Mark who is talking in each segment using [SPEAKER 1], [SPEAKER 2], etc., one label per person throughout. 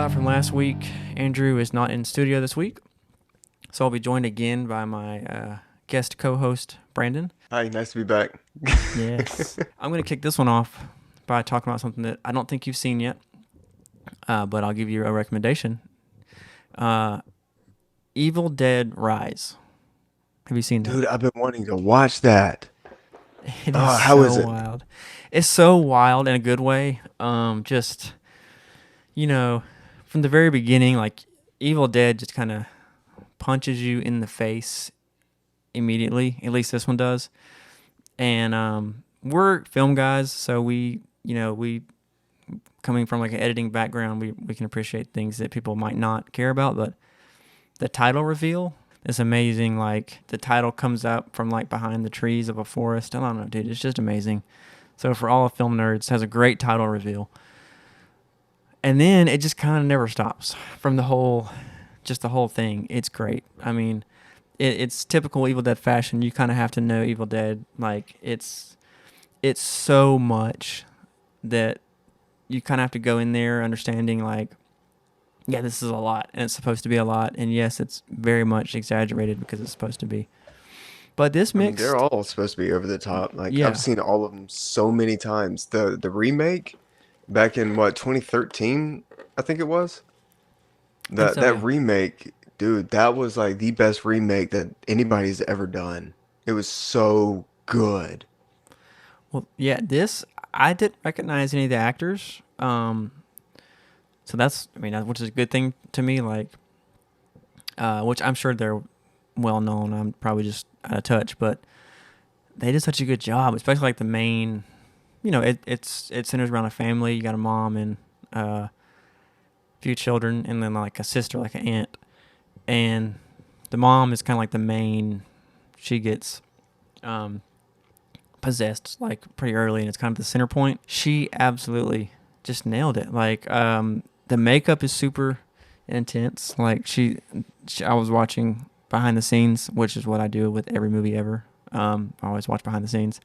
[SPEAKER 1] out from last week, Andrew is not in studio this week, so I'll be joined again by my guest co-host Brandon.
[SPEAKER 2] Hi, nice to be back.
[SPEAKER 1] Yes, I'm gonna kick this one off by talking about something that I don't think you've seen yet, but I'll give you a recommendation. Uh, Evil Dead Rise. Have you seen that?
[SPEAKER 2] Dude, I've been wanting to watch that.
[SPEAKER 1] It is
[SPEAKER 2] Oh, how
[SPEAKER 1] so
[SPEAKER 2] is it?
[SPEAKER 1] wild. It's so wild in a good way. Just you know, from the very beginning, like Evil Dead just kind of punches you in the face immediately. At least this one does. And we're film guys, so we coming from like an editing background, we can appreciate things that people might not care about. But the title reveal is amazing. Like the title comes up from like behind the trees of a forest. I don't know, dude. It's just amazing. So for all film nerds, it has a great title reveal. And then it just kind of never stops from the whole thing. It's great. I mean, it's typical Evil Dead fashion. You kind of have to know Evil Dead. Like it's so much that you kind of have to go in there understanding like, yeah, this is a lot, and it's supposed to be a lot, and yes, it's very much exaggerated because it's supposed to be. But this
[SPEAKER 2] I mean, they're
[SPEAKER 1] mixed,
[SPEAKER 2] all supposed to be over the top. Like I've
[SPEAKER 1] yeah,
[SPEAKER 2] seen all of them so many times. The remake back in what 2013, I think it was.
[SPEAKER 1] I think
[SPEAKER 2] That
[SPEAKER 1] so,
[SPEAKER 2] that
[SPEAKER 1] yeah.
[SPEAKER 2] remake, dude, that was like the best remake that anybody's ever done. It was so good.
[SPEAKER 1] Well, yeah, this I didn't recognize any of the actors. So that's I mean, which is a good thing to me. Like, which I'm sure they're well known. I'm probably just out of touch, but they did such a good job, especially like the main. It centers around a family. You got a mom and a few children, and then like a sister, like an aunt. And the mom is kind of like the main. She gets um, possessed like pretty early, and it's kind of the center point. She absolutely just nailed it. Like the makeup is super intense. Like I was watching behind the scenes, which is what I do with every movie ever. I always watch behind the scenes,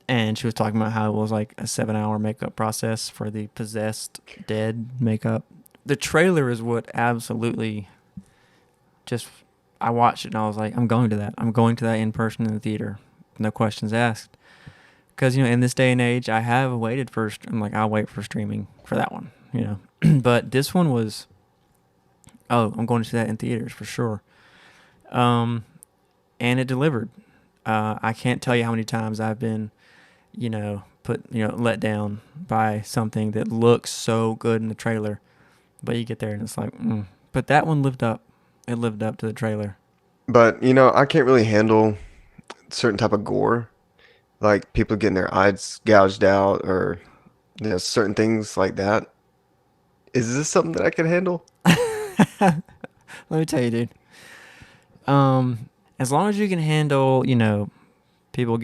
[SPEAKER 1] and she was talking about how it was like a 7 hour makeup process for the possessed dead makeup. The trailer is what absolutely just I watched it and I was like, I'm going to that. I'm going to that in person in the theater. No questions asked. Because in this day and age, I have waited for. I'm like, I'll wait for streaming for that one. But this one was. Oh, I'm going to see that in theaters for sure. Um, and it delivered. I can't tell you how many times I've been, let down by something that looks so good in the trailer, but you get there and it's like, But that one lived up. It lived up to the trailer.
[SPEAKER 2] But I can't really handle certain type of gore, like people getting their eyes gouged out or certain things like that. Is this something that I can handle?
[SPEAKER 1] Let me tell you, dude. Um, as long as you can handle, people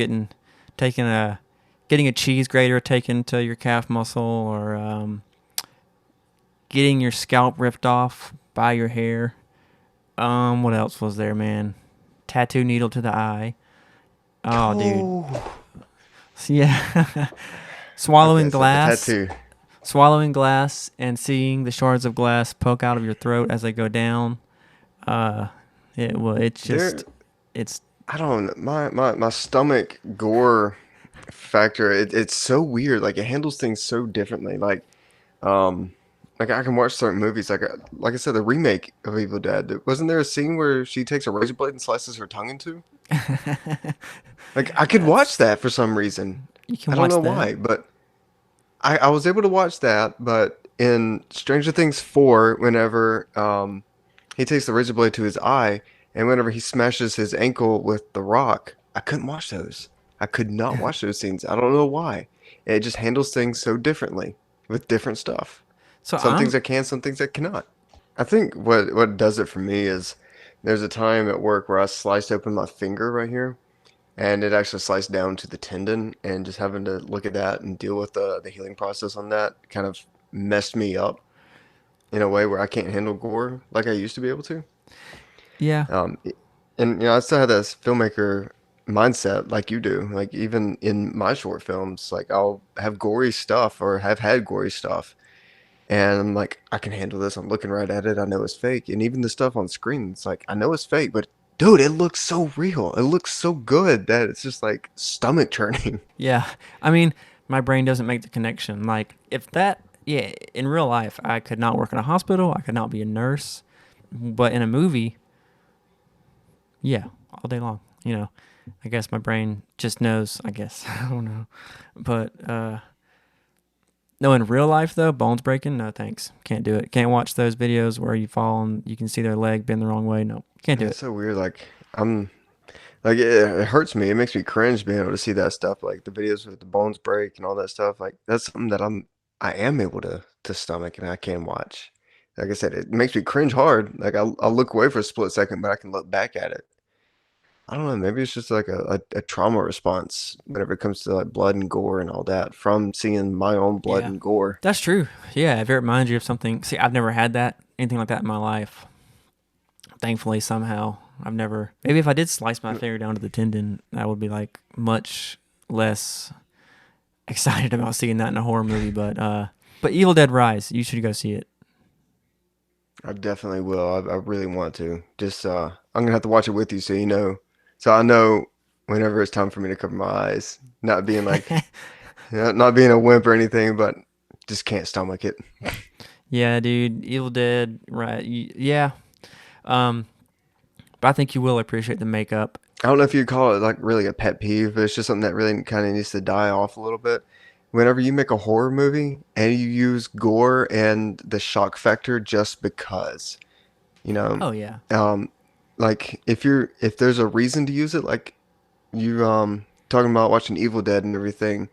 [SPEAKER 1] taking a getting a cheese grater taken to your calf muscle, or getting your scalp ripped off by your hair. What else was there, man? Tattoo needle to the eye. Oh, dude.
[SPEAKER 2] Oh,
[SPEAKER 1] Yeah.
[SPEAKER 2] okay,
[SPEAKER 1] swallowing
[SPEAKER 2] so the
[SPEAKER 1] glass,
[SPEAKER 2] tattoo.
[SPEAKER 1] swallowing glass, and seeing the shards of glass poke out of your throat as they go down. Uh, it's
[SPEAKER 2] There,
[SPEAKER 1] just, it's
[SPEAKER 2] I don't know. My stomach gore factor, it's so weird. Like it handles things so differently. Um, like I can watch certain movies. Like I said, the remake of Evil Dead. Wasn't there a scene where she takes a razor blade and slices her tongue into? Like I could watch
[SPEAKER 1] that's
[SPEAKER 2] that for some reason.
[SPEAKER 1] you can
[SPEAKER 2] I don't
[SPEAKER 1] watch
[SPEAKER 2] know
[SPEAKER 1] that.
[SPEAKER 2] why, but I was able to watch that. But in Stranger Things 4, whenever he takes the razor blade to his eye, and whenever he smashes his ankle with the rock, I couldn't watch those. I could not watch those scenes. I don't know why. It just handles things so differently with different stuff.
[SPEAKER 1] So
[SPEAKER 2] Some
[SPEAKER 1] I'm
[SPEAKER 2] things I can, some things I cannot. I think what does it for me is there's a time at work where I sliced open my finger right here, and it actually sliced down to the tendon, and just having to look at that and deal with the healing process on that kind of messed me up in a way where I can't handle gore like I used to be able to.
[SPEAKER 1] yeah.
[SPEAKER 2] Um, and I still have this filmmaker mindset like you do. Like even in my short films, like I'll have gory stuff or have had gory stuff, And I'm like, I can handle this. I'm looking right at it. I know it's fake. And even the stuff on screen, it's like, I know it's fake, but dude, it looks so real. It looks so good that it's just like stomach churning.
[SPEAKER 1] Yeah, I mean, my brain doesn't make the connection. Like if that, yeah, in real life, I could not work in a hospital. I could not be a nurse, but in a movie, yeah, all day long. I guess my brain just knows. I guess I don't know, but no, in real life though, bones breaking, no thanks. Can't do it. Can't watch those videos where you fall and you can see their leg bend the wrong way. No, can't do
[SPEAKER 2] It's
[SPEAKER 1] it.
[SPEAKER 2] so weird. Like, I'm like, it hurts me. It makes me cringe being able to see that stuff. Like the videos with the bones break and all that stuff. Like, that's something that I am able to stomach and I can watch. Like I said, it makes me cringe hard. Like, I'll look away for a split second, but I can look back at it. I don't know. Maybe it's just like a trauma response whenever it comes to like blood and gore and all that from seeing my own blood
[SPEAKER 1] Yeah,
[SPEAKER 2] and gore.
[SPEAKER 1] that's true. Yeah, if it reminds you of something. See, I've never had that anything like that in my life. Thankfully, somehow I've never. Maybe if I did slice my finger down to the tendon, I would be like much less excited about seeing that in a horror movie. But Evil Dead Rise, you should go see it.
[SPEAKER 2] I definitely will. I really want to. Just I'm gonna have to watch it with you so you know, so I know whenever it's time for me to cover my eyes, not being like, not being a wimp or anything, but just can't stomach it.
[SPEAKER 1] Yeah, dude, Evil Dead, right? Yeah, um, but I think you will appreciate the makeup.
[SPEAKER 2] I don't know if you call it like really a pet peeve, but it's just something that really kind of needs to die off a little bit. Whenever you make a horror movie and you use gore and the shock factor just because, you know,
[SPEAKER 1] Oh yeah,
[SPEAKER 2] um, like if there's a reason to use it, like you talking about watching Evil Dead and everything,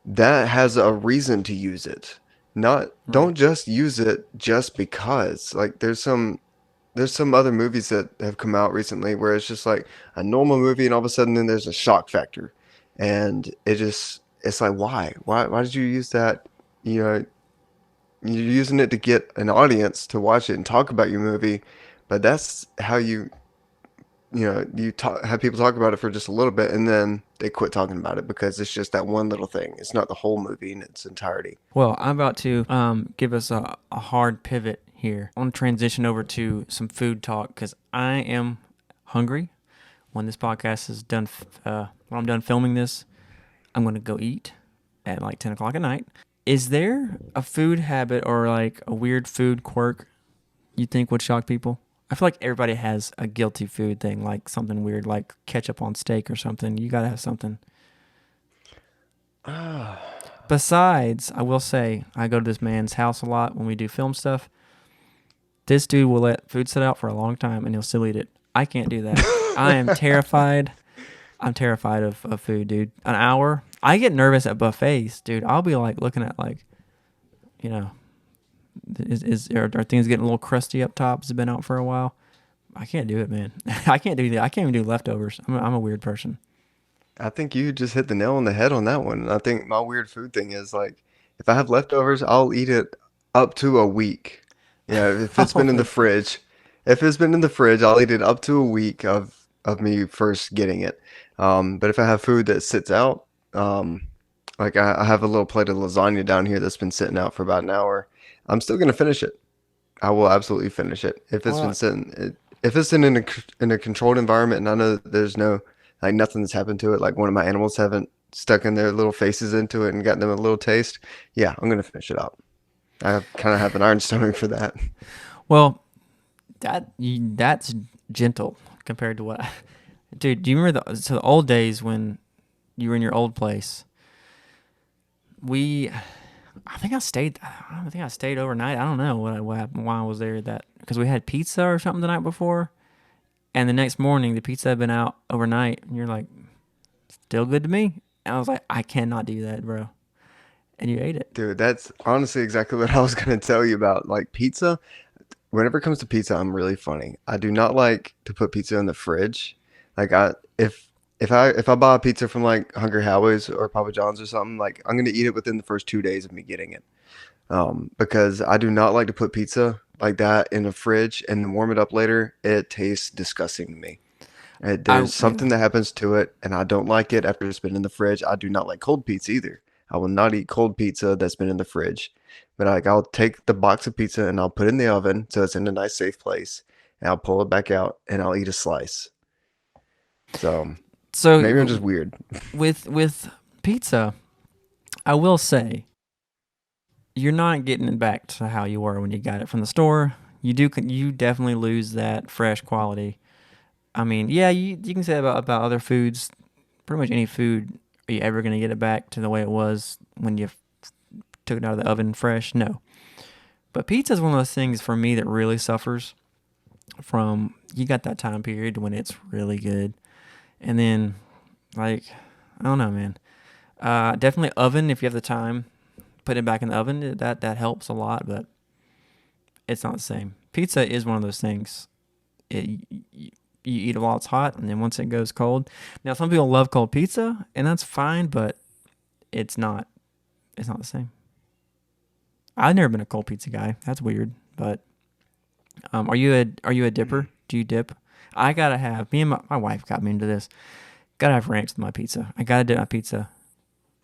[SPEAKER 2] that has a reason to use it. Not
[SPEAKER 1] right.
[SPEAKER 2] don't just use it just because. Like there's some other movies that have come out recently where it's just like a normal movie and all of a sudden then there's a shock factor. And it's like why did you use that? You know, you're using it to get an audience to watch it and talk about your movie, but that's how you talk, have people talk about it for just a little bit and then they quit talking about it because it's just that one little thing. It's not the whole movie in its entirety.
[SPEAKER 1] Well, I'm about to give us a hard pivot here. I want to transition over to some food talk because I am hungry. When this podcast is done, when I'm done filming this, I'm going to go eat at like 10 o'clock at night. Is there a food habit or like a weird food quirk you think would shock people? I feel like everybody has a guilty food thing, like something weird, like ketchup on steak or something. You got to have something.
[SPEAKER 2] Ah,
[SPEAKER 1] Besides, I will say, I go to this man's house a lot when we do film stuff. This dude will let food sit out for a long time and he'll still eat it. I can't do that. I am terrified. I'm terrified of food, dude. An hour. I get nervous at buffets, dude. I'll be like looking at like, you know, are things getting a little crusty up top? Has it been out for a while? I can't do it, man. I can't do that. I can't even do leftovers. I'm a weird person.
[SPEAKER 2] I think you just hit the nail on the head on that one. I think my weird food thing is like if I have leftovers, I'll eat it up to a week. Yeah, if it's been in the
[SPEAKER 1] Holy.
[SPEAKER 2] fridge. If it's been in the fridge, I'll eat it up to a week of me first getting it. But if I have food that sits out, like I have a little plate of lasagna down here that's been sitting out for about an hour, I'm still gonna finish it. I will absolutely finish it if it's been
[SPEAKER 1] Well,
[SPEAKER 2] sitting. If it's in a controlled environment and I know that there's no like nothing that's happened to it, like one of my animals haven't stuck in their little faces into it and gotten them a little taste. Yeah, I'm gonna finish it up. I kind of have an iron stomach for that.
[SPEAKER 1] well, that's gentle compared to what. Dude, do you remember the old days when you were in your old place? We, I think I stayed. I think I stayed overnight. I don't know what happened why I was there. That because we had pizza or something the night before, and the next morning the pizza had been out overnight, and you're like, still good to me. And I was like, I cannot do that, bro. And you ate it.
[SPEAKER 2] Dude, that's honestly exactly what I was gonna tell you about. Like pizza, whenever it comes to pizza, I'm really funny. I do not like to put pizza in the fridge. Like I if I buy a pizza from like Hungry Howie's or Papa John's or something, like I'm gonna eat it within the first 2 days of me getting it. Because I do not like to put pizza like that in the fridge and then warm it up later. It tastes disgusting to me.
[SPEAKER 1] I
[SPEAKER 2] There's
[SPEAKER 1] yeah.
[SPEAKER 2] something that happens to it, and I don't like it after it's been in the fridge. I do not like cold pizza either. I will not eat cold pizza that's been in the fridge. But like I'll take the box of pizza and I'll put it in the oven so it's in a nice safe place, and I'll pull it back out and I'll eat a slice. So maybe I'm just
[SPEAKER 1] So
[SPEAKER 2] weird.
[SPEAKER 1] with pizza, I will say you're not getting it back to how you were when you got it from the store. You definitely lose that fresh quality. I mean, yeah, you can say about other foods. Pretty much any food, are you ever gonna get it back to the way it was when you took it out of the oven fresh? No. But pizza is one of those things for me that really suffers from you got that time period when it's really good, and then like I don't know, man. Definitely oven if you have the time. Put it back in the oven. That helps a lot, but it's not the same. Pizza is one of those things. You eat it while it's hot, and then once it goes cold. Now, some people love cold pizza, and that's fine, but it's not. It's not the same. I've never been a cold pizza guy. That's weird. But are you a dipper? Do you dip? I gotta have me and my wife got me into this. Gotta have ranch with my pizza. I gotta dip my pizza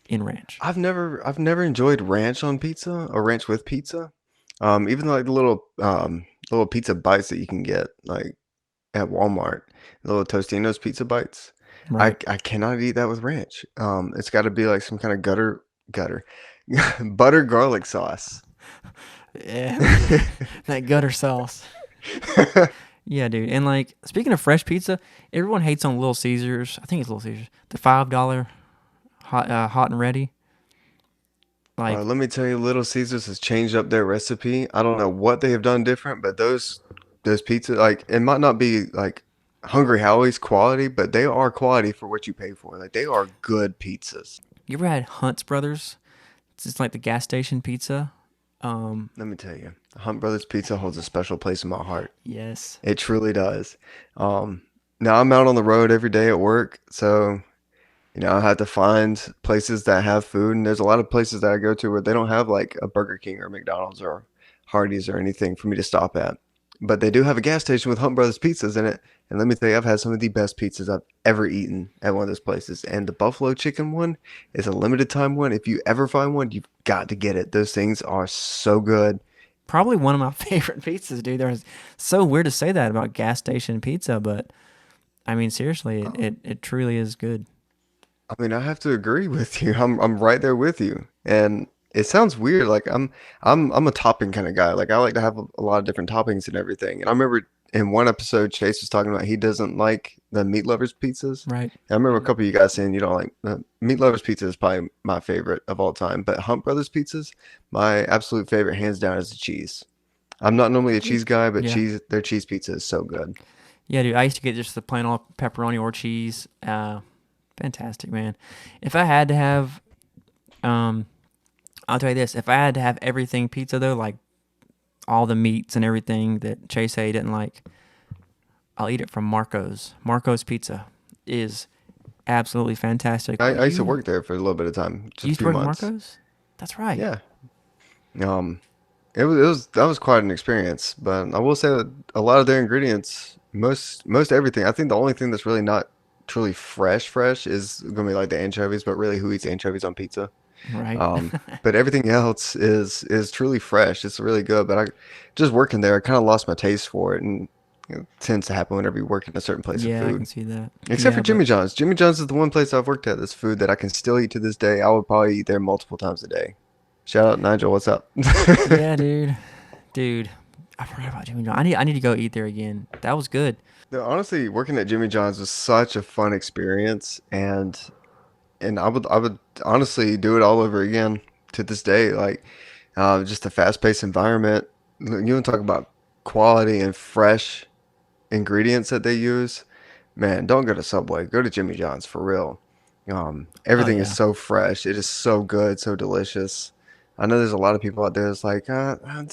[SPEAKER 1] in ranch.
[SPEAKER 2] I've never enjoyed ranch on pizza or ranch with pizza. Even like the little pizza bites that you can get like at Walmart, the little Tostino's pizza bites. I
[SPEAKER 1] Right.
[SPEAKER 2] I cannot eat that with ranch. It's got to be like some kind of gutter butter garlic sauce.
[SPEAKER 1] Yeah, that gutter sauce. Yeah, dude. And like speaking of fresh pizza, everyone hates on Little Caesars. I think it's Little Caesars. The $5 hot and ready. Like
[SPEAKER 2] Let me tell you, Little Caesars has changed up their recipe. I don't know what they have done different, but those pizza like it might not be like Hungry Howie's quality, but they are quality for what you pay for. Like they are good pizzas.
[SPEAKER 1] you ever had Hunt's Brothers? It's just like the gas station pizza. Um,
[SPEAKER 2] Let me tell you, Hunt Brothers Pizza holds a special place in my heart.
[SPEAKER 1] yes.
[SPEAKER 2] It truly does. Um, Now I'm out on the road every day at work, so I have to find places that have food, and there's a lot of places that I go to where they don't have like a Burger King or McDonald's or Hardee's or anything for me to stop at. But they do have a gas station with Hunt Brothers pizzas in it, and let me tell you, I've had some of the best pizzas I've ever eaten at one of those places. And the buffalo chicken one is a limited time one. If you ever find one, you've got to get it. Those things are so good.
[SPEAKER 1] Probably one of my favorite pizzas, dude. There's so weird to say that about gas station pizza, but I mean seriously, it truly is good.
[SPEAKER 2] I mean, I have to agree with you. I'm right there with you. And it sounds weird. Like I'm a topping kind of guy. Like I like to have a lot of different toppings and everything. And I remember in one episode Chase was talking about he doesn't like the meat lovers pizzas.
[SPEAKER 1] Right.
[SPEAKER 2] And I remember a couple of you guys saying you don't like meat lovers pizza is probably my favorite of all time. But Hunt Brothers pizzas, my absolute favorite hands down is the cheese. I'm not normally a cheese guy, but
[SPEAKER 1] Yeah.
[SPEAKER 2] their cheese pizza is so good.
[SPEAKER 1] Yeah, dude. I used to get just the plain old pepperoni or cheese. Fantastic, man. If I had to have, um, I'll tell you this: if I had to have everything pizza though, like all the meats and everything that Chase A didn't like, I'll eat it from Marco's. Marco's Pizza is absolutely fantastic.
[SPEAKER 2] I used to work there for a little bit of time,
[SPEAKER 1] You
[SPEAKER 2] just a
[SPEAKER 1] used to
[SPEAKER 2] few
[SPEAKER 1] work at
[SPEAKER 2] months.
[SPEAKER 1] Marco's? That's right.
[SPEAKER 2] Yeah. Um, it was that was quite an experience, but I will say that a lot of their ingredients, most everything, I think the only thing that's really not truly fresh is gonna be like the anchovies, but really who eats anchovies on pizza?
[SPEAKER 1] Right.
[SPEAKER 2] But everything else is truly fresh. It's really good, but I just working there, I kind of lost my taste for it, and it tends to happen whenever you work in a certain place of
[SPEAKER 1] Yeah, I can
[SPEAKER 2] food.
[SPEAKER 1] see that.
[SPEAKER 2] Except for
[SPEAKER 1] Yeah, but
[SPEAKER 2] Jimmy John's. Jimmy John's is the one place I've worked at that's food that I can still eat to this day. I would probably eat there multiple times a day. Shout out Nigel, what's up?
[SPEAKER 1] yeah, dude, I forgot about Jimmy John. I need to go eat there again. That was good.
[SPEAKER 2] No, honestly, working at Jimmy John's was such a fun experience, and I would honestly do it all over again to this day. Like just a fast-paced environment. You want to talk about quality and fresh ingredients that they use? Man, don't go to Subway. Go to Jimmy John's for real.
[SPEAKER 1] Oh
[SPEAKER 2] Everything is
[SPEAKER 1] yeah,
[SPEAKER 2] so fresh. It is so good, so delicious. I know there's a lot of people out there that's like,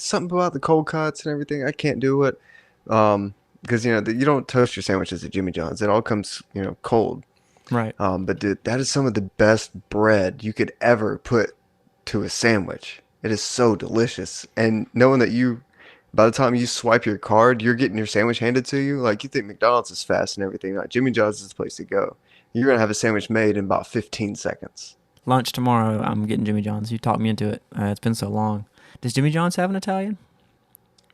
[SPEAKER 2] something about the cold cuts and everything. I can't do it. Because you don't toast your sandwiches at Jimmy John's. It all comes cold.
[SPEAKER 1] right.
[SPEAKER 2] But dude, that is some of the best bread you could ever put to a sandwich. It is so delicious. And knowing that by the time you swipe your card, you're getting your sandwich handed to you. Like you think McDonald's is fast and everything. Like Jimmy John's is the place to go. You're gonna have a sandwich made in about 15 seconds.
[SPEAKER 1] Lunch tomorrow. I'm getting Jimmy John's. You talked me into it. It's been so long. Does Jimmy John's have an Italian?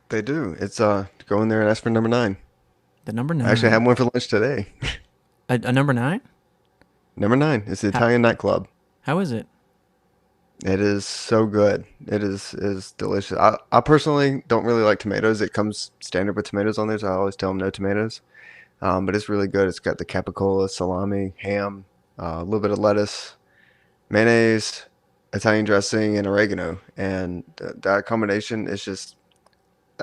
[SPEAKER 2] They do. It's go in there and ask for number nine.
[SPEAKER 1] The number
[SPEAKER 2] I actually had
[SPEAKER 1] nine.
[SPEAKER 2] one for lunch today.
[SPEAKER 1] A number nine?
[SPEAKER 2] Number nine. It's the
[SPEAKER 1] How
[SPEAKER 2] Italian nightclub.
[SPEAKER 1] how is it?
[SPEAKER 2] It is so good. It is delicious. I personally don't really like tomatoes. It comes standard with tomatoes on there, so I always tell them no tomatoes. But it's really good. It's got the capicola, salami, ham, a little bit of lettuce, mayonnaise, Italian dressing, and oregano. And that combination is just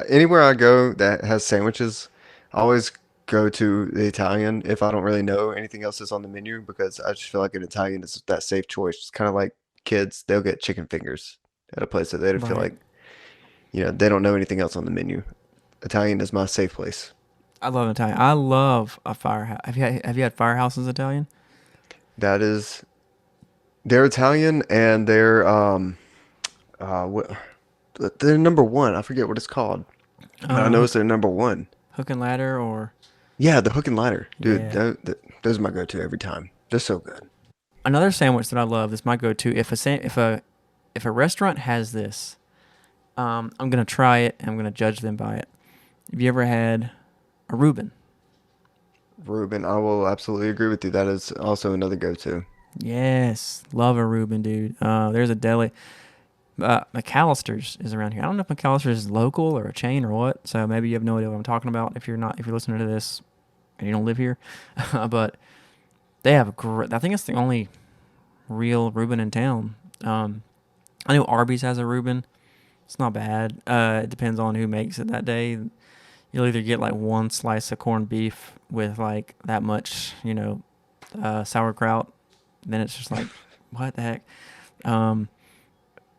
[SPEAKER 2] anywhere I go that has sandwiches, I always go to the Italian if I don't really know anything else that's on the menu because I just feel like an Italian is that safe choice. It's kind of like kids, they'll get chicken fingers at a place that they feel
[SPEAKER 1] Right.
[SPEAKER 2] like, they don't know anything else on the menu. Italian is my safe place.
[SPEAKER 1] I love Italian. I love a firehouse. Have you had Firehouse's Italian?
[SPEAKER 2] That is, they're Italian and what, they're number one. I forget what it's called, but I know it's
[SPEAKER 1] Hook
[SPEAKER 2] their number one.
[SPEAKER 1] Hook and Ladder or
[SPEAKER 2] Yeah, the hook and ladder, dude.
[SPEAKER 1] yeah.
[SPEAKER 2] Those are my go-to every time. They're so good.
[SPEAKER 1] Another sandwich that I love. This might go to if a restaurant has this, I'm gonna try it and I'm gonna judge them by it. Have you ever had a Reuben?
[SPEAKER 2] Ruben, I will absolutely agree with you. That is also another go-to.
[SPEAKER 1] Yes, love a Reuben, dude. There's a deli. McAllister's is around here. I don't know if McAllister's is local or a chain or what. So maybe you have no idea what I'm talking about if you're listening to this and you don't live here. But they have a great. I think it's the only real Reuben in town. I know Arby's has a Reuben. It's not bad. It depends on who makes it that day. You'll either get like one slice of corned beef with like that much, sauerkraut. Then it's just like, what the heck? Um,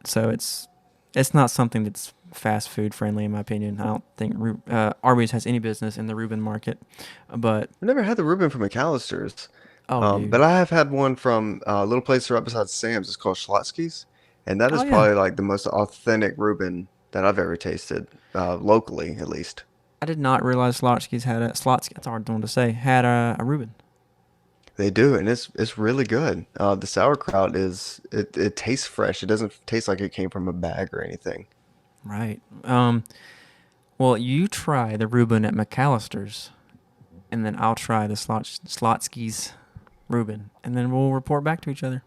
[SPEAKER 1] so it's not something that's fast food friendly in my opinion. I don't think Arby's has any business in the Reuben market. But
[SPEAKER 2] I've never had the Reuben from McAllister's,
[SPEAKER 1] oh, dude,
[SPEAKER 2] but I have had one from a little place right beside Sam's. It's called Schlotsky's, and that
[SPEAKER 1] oh
[SPEAKER 2] is
[SPEAKER 1] yeah,
[SPEAKER 2] probably like the most authentic Reuben that I've ever tasted, locally at least.
[SPEAKER 1] I did not realize Slotsky's had a Slotsky. That's a hard one to say. Had a Reuben.
[SPEAKER 2] They do, and it's really good. The sauerkraut it tastes fresh. It doesn't taste like it came from a bag or anything.
[SPEAKER 1] Right. Well, you try the Reuben at McAllister's, and then I'll try the Slotsky's Reuben, and then we'll report back to each other.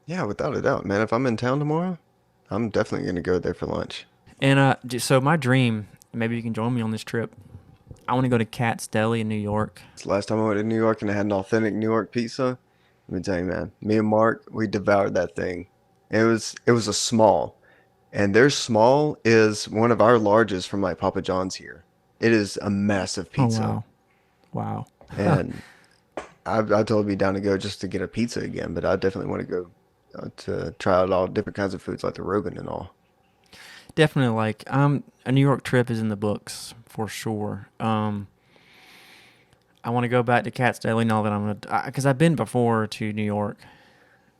[SPEAKER 2] Yeah, without a doubt, man. If I'm in town tomorrow, I'm definitely gonna go there for lunch.
[SPEAKER 1] And so my dream, maybe you can join me on this trip. I want to go to Cat's Deli in New York.
[SPEAKER 2] It's the last time I went to New York and I had an authentic New York pizza. Let me tell you, man. Me and Mark, we devoured that thing. It was a small, and their small is one of our largest from like Papa John's here. It is a massive
[SPEAKER 1] Oh
[SPEAKER 2] pizza,
[SPEAKER 1] wow, wow.
[SPEAKER 2] and I totally be down to go just to get a pizza again. But I definitely want to go to try out all different kinds of foods like the Reuben and all.
[SPEAKER 1] Definitely like a New York trip is in the books for sure. I want to go back to Cat's Deli now that I'm gonna because I've been before to New York,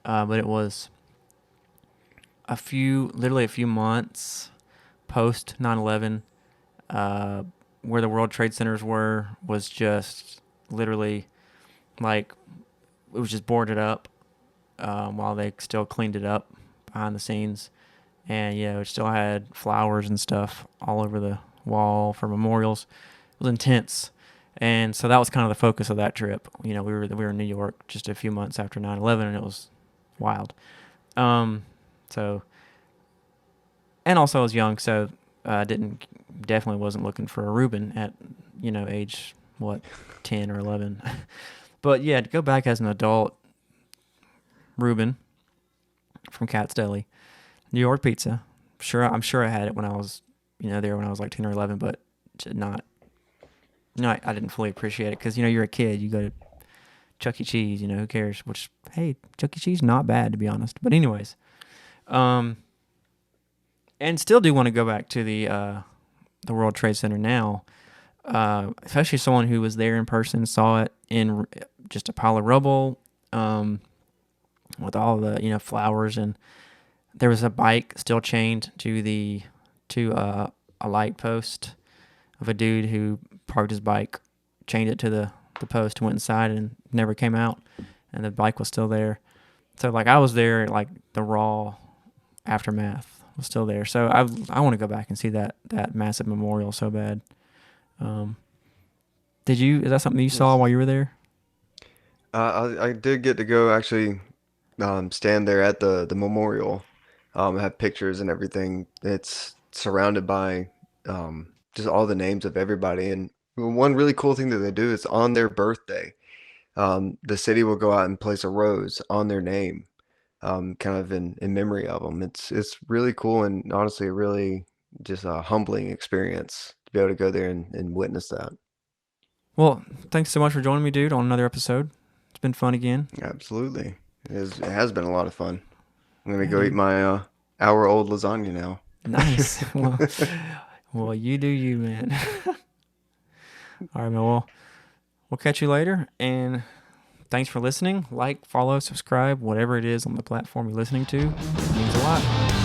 [SPEAKER 1] but it was literally a few months post 9/11, uh, where the World Trade Centers was just literally like it was just boarded up while they still cleaned it up behind the scenes, and yeah, it still had flowers and stuff all over the wall for memorials. It was intense. And so that was kind of the focus of that trip. We were in New York just a few months after 9/11, and it was wild. Um, so and also I was young, so didn't definitely wasn't looking for a Reuben at age what 10 or 11. But yeah, to go back as an adult, Reuben from Cat's Deli, New York pizza. I'm sure I had it when I was there when I was like 10 or 11, but not. I didn't fully appreciate it because you're a kid. You go to Chuck E. Cheese. Who cares? Which hey, Chuck E. Cheese not bad to be honest. But anyways, um, and still do want to go back to the World Trade Center now, especially someone who was there in person, saw it in just a pile of rubble, um, with all the flowers, and there was a bike still chained to a light post of a dude who parked his bike, chained it to the post, went inside, and never came out, and the bike was still there. So like I was there, like the raw aftermath was still there. So I want to go back and see that massive memorial so bad. Um, did you? Is that something you saw
[SPEAKER 2] Yes.
[SPEAKER 1] while you were there?
[SPEAKER 2] I did get to go actually stand there at the memorial, have pictures and everything. It's surrounded by just all the names of everybody. And one really cool thing that they do is on their birthday, the city will go out and place a rose on their name, kind of in memory of them. It's really cool and honestly a really just a humbling experience to be able to go there and witness that.
[SPEAKER 1] Well, thanks so much for joining me, dude, on another episode. It's been fun again.
[SPEAKER 2] Absolutely. It has been a lot of fun. I'm gonna
[SPEAKER 1] Yeah,
[SPEAKER 2] go eat
[SPEAKER 1] dude.
[SPEAKER 2] my hour-old lasagna now.
[SPEAKER 1] Nice. Well, you do you, man. All right, man. Well, we'll catch you later, and thanks for listening. Like, follow, subscribe, whatever it is on the platform you're listening to. It means a lot.